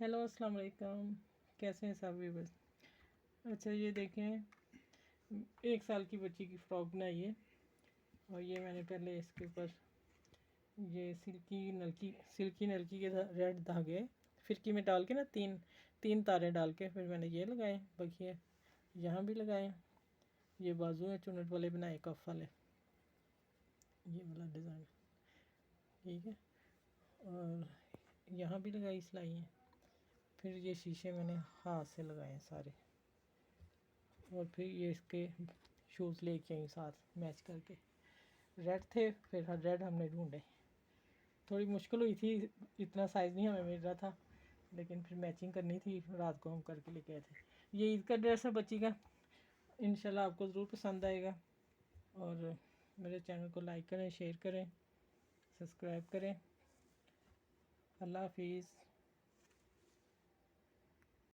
Hello अस्सलाम वालेकुम। कैसे हैं सब व्यूअर्स। अच्छा ये देखें, 1 साल की बच्ची की फ़्रॉक बनाई है। और ये मैंने पहले इसके ऊपर ये सिल्की नलकी के रेड धागे फिरकी में डाल के ना तीन तीन तारे डाल के फिर मैंने ये लगाए बखिए, यहाँ भी लगाए। ये बाजू है चुनट वाले बनाए, कफ वाले, ये वाला डिज़ाइन, ठीक है। और यहाँ भी लगाई सिलाई है। फिर ये शीशे मैंने हाथ से लगाए हैं सारे। और फिर ये इसके शूज़ लेके आई साथ मैच करके। रेड थे, फिर रेड हमने ढूंढे। थोड़ी मुश्किल हुई थी, इतना साइज़ नहीं हमें मिल रहा था, लेकिन फिर मैचिंग करनी थी, रात को हम करके लेके आए थे। ये ईद का ड्रेस है बच्ची का, इंशाल्लाह आपको ज़रूर पसंद आएगा। और मेरे चैनल को लाइक करें, शेयर करें, सब्सक्राइब करें। अल्लाह हाफिज़।